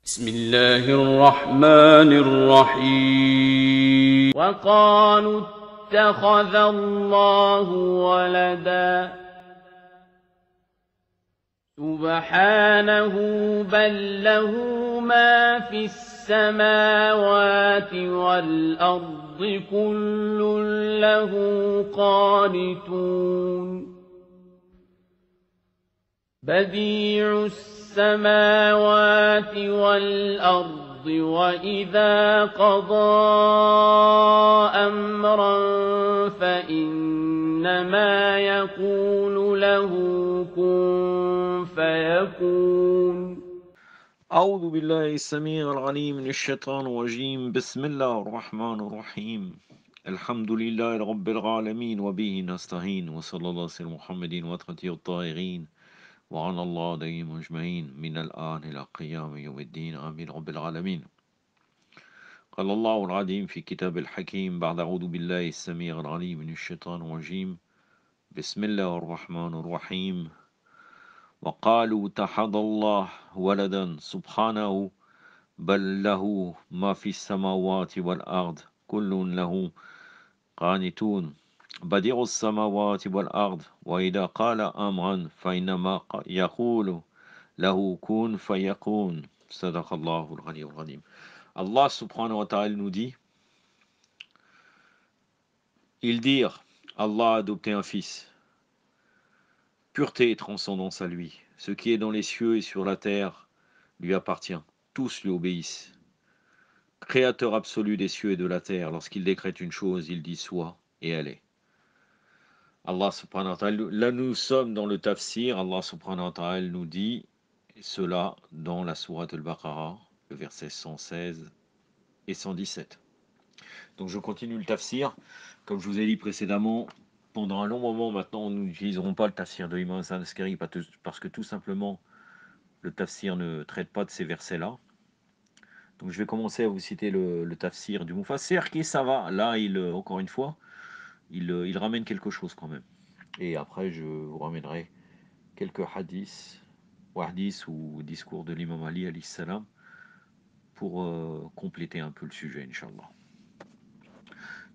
بسم الله الرحمن الرحيم وقالوا اتخذ الله ولدا سبحانه بل له ما في السماوات والأرض كل له قانتون بديع السماوات والأرض وإذا قضى أمرا فإنما يقول له كن فيكون. أعوذ بالله السميع العليم من الشيطان الرجيم. بسم الله الرحمن الرحيم. الحمد لله رب العالمين وبه نستعين وصلى الله على محمد وآله الطاهرين وعلى الله عليهم أجمعين من الآن إلى قيام يوم الدين آمين رب العالمين. قال الله العظيم في كتاب الحكيم بعد أعوذ بالله السميع العليم من الشيطان الرجيم بسم الله الرحمن الرحيم وقالوا اتخذ الله ولدا سبحانه بل له ما في السماوات والأرض كل له قانتون بديع السماوات والأرض وإذا قال أمرا فإنما يقول له كن فيكون. صدق الله العلي العظيم. Allah subhanahu wa ta'ala nous dit, ils dirent, Allah a adopté un fils. Pureté et transcendance à lui. Ce qui est dans les cieux et sur la terre lui appartient. Tous lui obéissent. Créateur absolu des cieux et de la terre, lorsqu'il décrète une chose, il dit soit et elle est. Allah subhanahu wa ta'ala, là nous sommes dans le tafsir, Allah subhanahu wa ta'ala nous dit cela dans la sourate al-Baqarah, le verset 116 et 117. Donc je continue le tafsir, comme je vous ai dit précédemment, pendant un long moment maintenant, nous n'utiliserons pas le tafsir de Imam Al-Askari parce que tout simplement, le tafsir ne traite pas de ces versets-là. Donc je vais commencer à vous citer le tafsir du Mufassir qui ça va. Là, encore une fois, il ramène quelque chose quand même. Et après, je vous ramènerai quelques hadiths ou discours de l'imam Ali alayhi salam pour compléter un peu le sujet, Inch'Allah.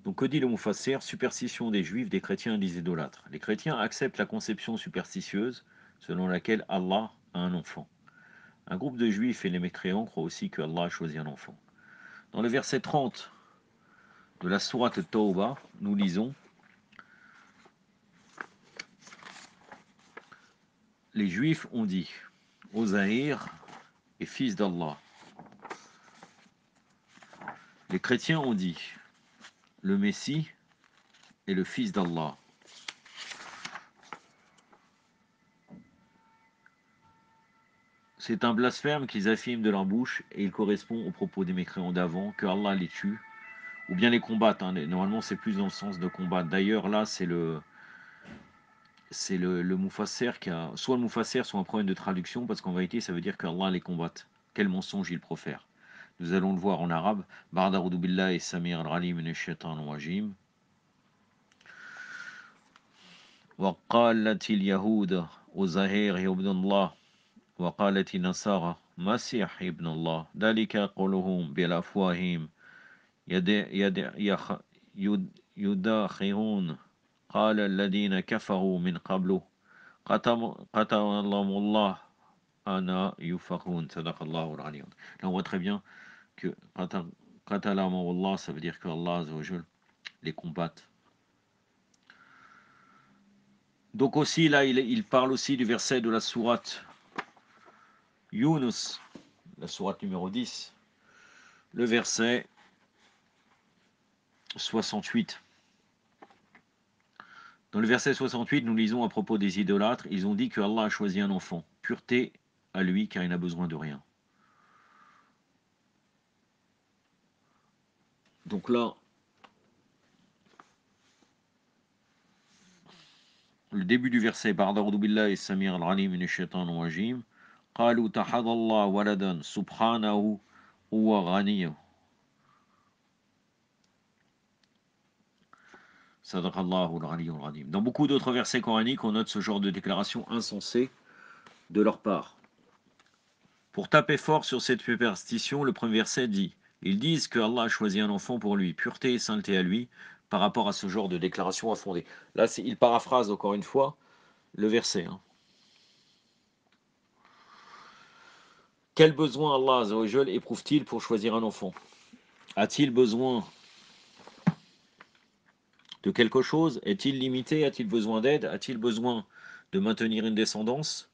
Donc que dit le Mufassir? Superstition des Juifs, des chrétiens et des idolâtres. Les chrétiens acceptent la conception superstitieuse selon laquelle Allah a un enfant. Un groupe de Juifs et les mécréants croient aussi que Allah a choisi un enfant. Dans le verset 30 de la sourate Tawbah, nous lisons: les Juifs ont dit Ozaïr est fils d'Allah. Les chrétiens ont dit le Messie est le fils d'Allah. C'est un blasphème qu'ils affirment de leur bouche et il correspond aux propos des mécréants d'avant, que Allah les tue ou bien les combatte. Normalement, c'est plus dans le sens de combattre. D'ailleurs, là, c'est le Mufassir qui a soit le Mufassir, soit un problème de traduction, parce qu'en vérité, ça veut dire qu'Allah les combatte. Quel mensonge il profère. Nous allons le voir en arabe. Ba'da a'udhu billahi samir al-alim minash shaitanir rajim. Wa qalat al-yahud Uzair ibn Allah wa qalat an-nasara Masih ibn Allah. Dalika qawluhum bil afwahim yudakhirun. قال الذين كفروا من قبل قتلهم الله أنا يفقون. صدق الله العلي. Là on voit très bien que قتلهم الله, ça veut dire que Allah Azza wa Jal les combatte. Donc aussi là il parle aussi du verset de la sourate Yunus, la sourate numéro 10, le verset 68. Dans le verset 68, nous lisons à propos des idolâtres, ils ont dit que Allah a choisi un enfant, pureté à lui car il n'a besoin de rien. Donc là, le début du verset, Ba'da'udhu billahi samir al-alim minash shaitanir rajim, qalu tahadha Allah waladan subhanahu huwa ghaniy. Sadaqallahu al-ali al-azim. Dans beaucoup d'autres versets coraniques, on note ce genre de déclaration insensée de leur part. Pour taper fort sur cette superstition, le premier verset dit: ils disent que Allah a choisi un enfant pour lui, pureté et sainteté à lui, par rapport à ce genre de déclaration infondée. Là, il paraphrase encore une fois le verset. Quel besoin Allah Azzawajal éprouve-t-il pour choisir un enfant? A-t-il besoin de quelque chose? Est-il limité? A-t-il besoin d'aide? A-t-il besoin de maintenir une descendance?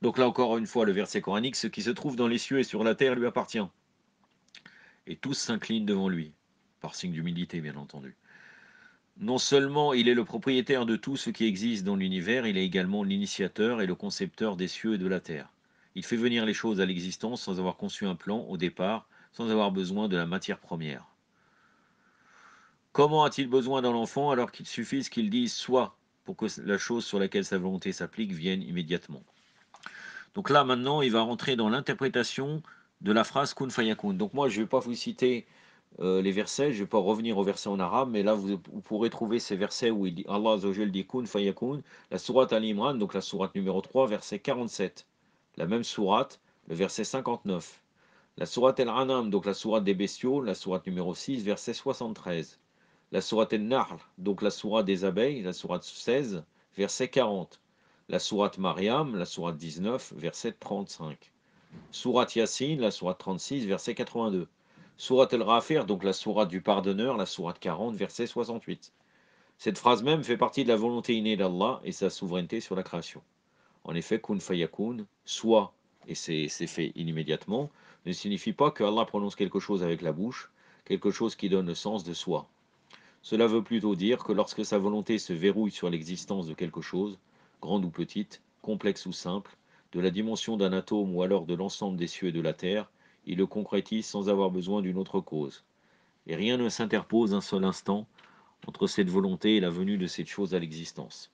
Donc là encore une fois, le verset coranique: ce qui se trouve dans les cieux et sur la terre lui appartient. Et tous s'inclinent devant lui, par signe d'humilité bien entendu. Non seulement il est le propriétaire de tout ce qui existe dans l'univers, il est également l'initiateur et le concepteur des cieux et de la terre. Il fait venir les choses à l'existence sans avoir conçu un plan au départ, sans avoir besoin de la matière première. Comment a-t-il besoin d'un enfant alors qu'il suffise qu'il dise soit pour que la chose sur laquelle sa volonté s'applique vienne immédiatement? Donc là maintenant il va rentrer dans l'interprétation de la phrase kun fayakun. Donc moi je ne vais pas vous citer les versets, je ne vais pas revenir aux versets en arabe, mais là vous pourrez trouver ces versets où Allah Azza wa Jal dit kun fayakun, la sourate Al-Imran, donc la sourate numéro 3, verset 47, la même sourate, le verset 59, la sourate Al-An'am, donc la sourate des bestiaux, la sourate numéro 6, verset 73, la sourate Al-Nahl, donc la sourate des abeilles, la sourate 16, verset 40, la sourate Maryam, la sourate 19, verset 35, sourate Yasin, la sourate 36, verset 82, sourate El-Ghafir, donc la sourate du pardonneur, la sourate 40, verset 68. Cette phrase même fait partie de la volonté innée d'Allah et sa souveraineté sur la création. En effet, kun fayakun, soit, et c'est fait immédiatement, ne signifie pas que Allah prononce quelque chose avec la bouche, quelque chose qui donne le sens de soi. Cela veut plutôt dire que lorsque sa volonté se verrouille sur l'existence de quelque chose, grande ou petite, complexe ou simple, de la dimension d'un atome ou alors de l'ensemble des cieux et de la terre, il le concrétise sans avoir besoin d'une autre cause. Et rien ne s'interpose un seul instant entre cette volonté et la venue de cette chose à l'existence.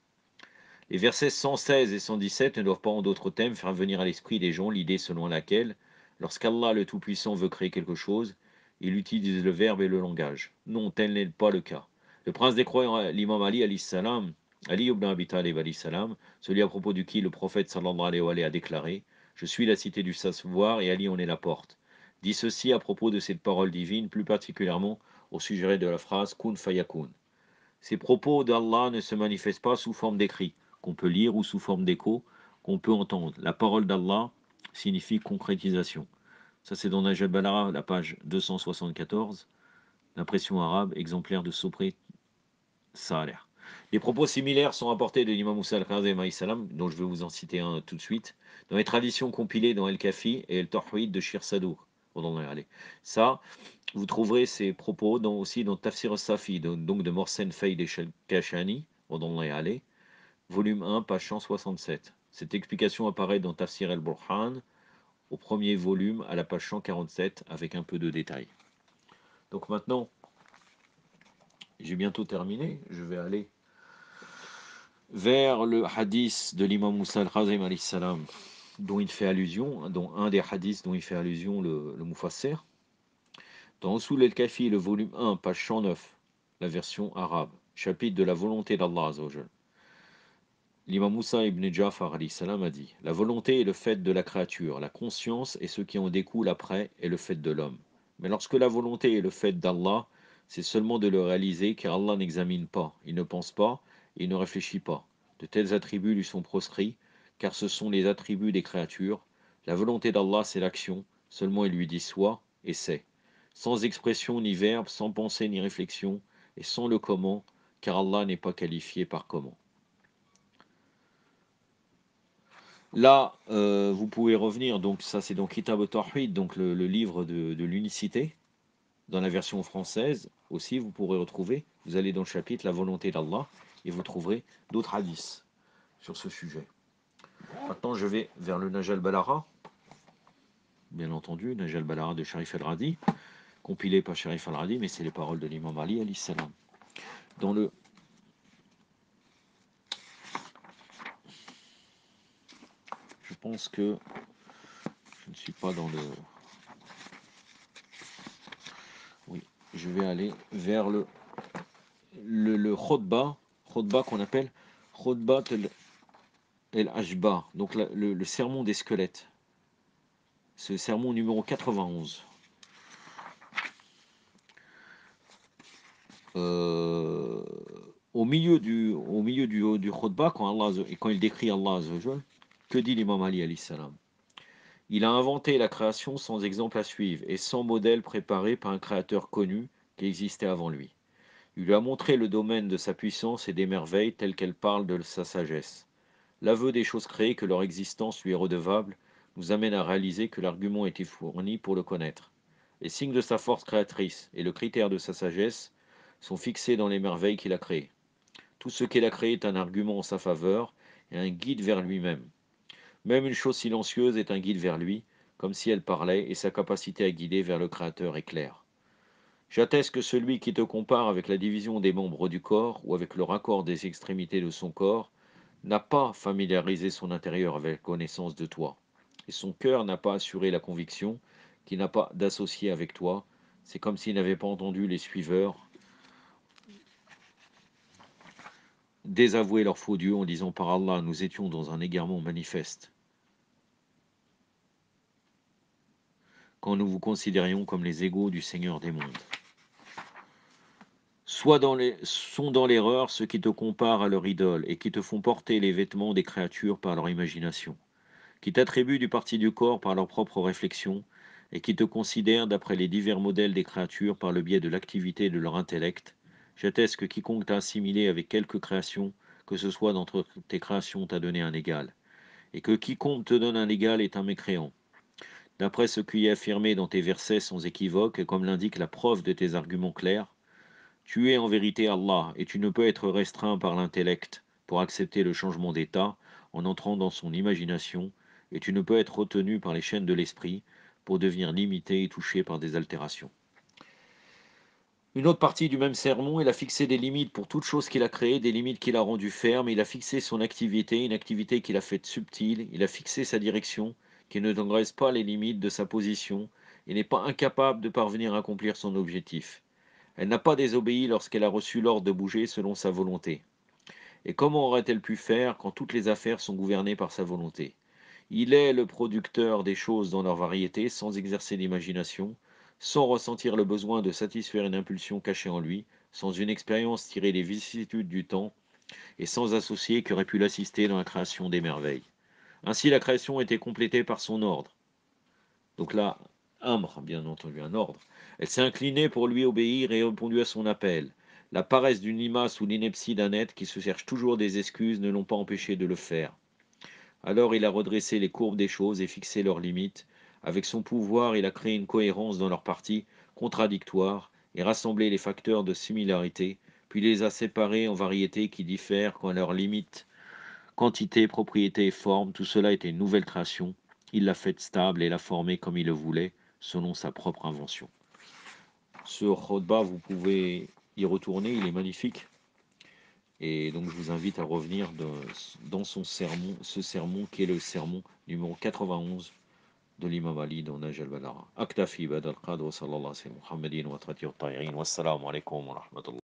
Les versets 116 et 117 ne doivent pas en d'autres termes faire venir à l'esprit des gens l'idée selon laquelle, lorsqu'Allah le Tout-Puissant veut créer quelque chose, il utilise le verbe et le langage. Non, tel n'est pas le cas. Le prince des croyants, l'imam Ali, salam, Ali ibn Abi Talib, salam, celui à propos du qui le prophète sallallahu alayhi wa alayhi a déclaré: je suis la cité du savoir et Ali en est la porte, dit ceci à propos de cette parole divine, plus particulièrement au sujet de la phrase kun fayakun. Ces propos d'Allah ne se manifestent pas sous forme d'écrit, qu'on peut lire, ou sous forme d'écho, qu'on peut entendre. La parole d'Allah signifie concrétisation. Ça, c'est dans Nahj al-Balagha, la page 274, l'impression arabe, exemplaire de Sopré Saleh. Les propos similaires sont apportés de l'imam Moussa al-Kazem, salam, dont je vais vous en citer un tout de suite, dans les traditions compilées dans El-Kafi et El-Tawhid de Shir Sadour. Ça, vous trouverez ces propos aussi dans Tafsir al-Safi, donc de Morsen Faïd et Kashani, volume 1, page 167. Cette explication apparaît dans Tafsir al-Burhan, au premier volume, à la page 147, avec un peu de détails. Donc maintenant, j'ai bientôt terminé, je vais aller vers le hadith de l'imam Moussa al-Khazim, salam, dont il fait allusion, dont un des hadiths dont il fait allusion le Mufassir. Dans Usul el-Kafi, le volume 1, page 109, la version arabe, chapitre de la volonté d'Allah Azzawajal. L'imam Moussa ibn Ja'far salam a dit: la volonté est le fait de la créature, la conscience et ce qui en découle après est le fait de l'homme. Mais lorsque la volonté est le fait d'Allah, c'est seulement de le réaliser, car Allah n'examine pas, il ne pense pas, et il ne réfléchit pas. De tels attributs lui sont proscrits, car ce sont les attributs des créatures. La volonté d'Allah, c'est l'action, seulement il lui dit soit et c'est. Sans expression ni verbe, sans pensée ni réflexion, et sans le comment, car Allah n'est pas qualifié par comment. Là, vous pouvez revenir, donc ça c'est dans Kitab al-Tawhid, donc le livre de l'unicité, dans la version française aussi, vous pourrez retrouver, vous allez dans le chapitre La volonté d'Allah, et vous trouverez d'autres hadiths sur ce sujet. Maintenant, je vais vers le Nahj al-Balagha, bien entendu, Nahj al-Balagha de Sharif al-Radi, compilé par Sharif al-Radi, mais c'est les paroles de l'imam Ali, alayhi salam. Dans le Je pense que je ne suis pas dans le... Oui, je vais aller vers le khutbah qu'on appelle khutbah el-Ashba, donc le sermon des squelettes. ce sermon numéro 91. Au milieu du khutbah, quand il décrit Allah Azza wa Jal, que dit l'imam Ali alayhi salam? Il a inventé la création sans exemple à suivre et sans modèle préparé par un créateur connu qui existait avant lui. Il lui a montré le domaine de sa puissance et des merveilles telles qu'elles parlent de sa sagesse. L'aveu des choses créées que leur existence lui est redevable nous amène à réaliser que l'argument a été fourni pour le connaître. Les signes de sa force créatrice et le critère de sa sagesse sont fixés dans les merveilles qu'il a créées. Tout ce qu'il a créé est un argument en sa faveur et un guide vers lui-même. Même une chose silencieuse est un guide vers lui, comme si elle parlait, et sa capacité à guider vers le Créateur est claire. J'atteste que celui qui te compare avec la division des membres du corps ou avec le raccord des extrémités de son corps n'a pas familiarisé son intérieur avec la connaissance de toi, et son cœur n'a pas assuré la conviction qu'il n'a pas d'associé avec toi. C'est comme s'il n'avait pas entendu les suiveurs désavouer leur faux Dieu en disant par Allah, nous étions dans un égarement manifeste, quand nous vous considérions comme les égaux du Seigneur des mondes. Sont dans l'erreur ceux qui te comparent à leur idole et qui te font porter les vêtements des créatures par leur imagination, qui t'attribuent du parti du corps par leurs propres réflexions et qui te considèrent d'après les divers modèles des créatures par le biais de l'activité de leur intellect. J'atteste que quiconque t'a assimilé avec quelque création, que ce soit d'entre tes créations, t'a donné un égal, et que quiconque te donne un égal est un mécréant. D'après ce qui est affirmé dans tes versets sans équivoque, et comme l'indique la preuve de tes arguments clairs, tu es en vérité Allah, et tu ne peux être restreint par l'intellect pour accepter le changement d'état en entrant dans son imagination, et tu ne peux être retenu par les chaînes de l'esprit pour devenir limité et touché par des altérations. Une autre partie du même sermon, il a fixé des limites pour toute chose qu'il a créée, des limites qu'il a rendues fermes, il a fixé son activité, une activité qu'il a faite subtile, il a fixé sa direction, qui ne transgresse pas les limites de sa position, et n'est pas incapable de parvenir à accomplir son objectif. Elle n'a pas désobéi lorsqu'elle a reçu l'ordre de bouger selon sa volonté. Et comment aurait-elle pu faire quand toutes les affaires sont gouvernées par sa volonté? Il est le producteur des choses dans leur variété, sans exercer d'imagination, sans ressentir le besoin de satisfaire une impulsion cachée en lui, sans une expérience tirée des vicissitudes du temps, et sans associé qui aurait pu l'assister dans la création des merveilles. Ainsi la création était complétée par son ordre. Donc là, amr, bien entendu, un ordre. Elle s'est inclinée pour lui obéir et répondu à son appel. La paresse d'une limace ou l'ineptie d'un être qui se cherche toujours des excuses ne l'ont pas empêché de le faire. Alors il a redressé les courbes des choses et fixé leurs limites. Avec son pouvoir, il a créé une cohérence dans leurs parties contradictoires et rassemblé les facteurs de similarité, puis les a séparés en variétés qui diffèrent quand leurs limites, quantité, propriété et forme, tout cela était une nouvelle création. Il l'a faite stable et l'a formée comme il le voulait, selon sa propre invention. Ce khotbah, vous pouvez y retourner, il est magnifique. Et donc je vous invite à revenir dans son sermon, ce sermon qui est le sermon numéro 91 de l'imam Ali dans Naj al-Balagha. Aktafi badal qadr wa sallallahu alayhi wa sallam Muhammadin wa trati wa ta'irin. Wassalamu alaikum wa rahmatullah.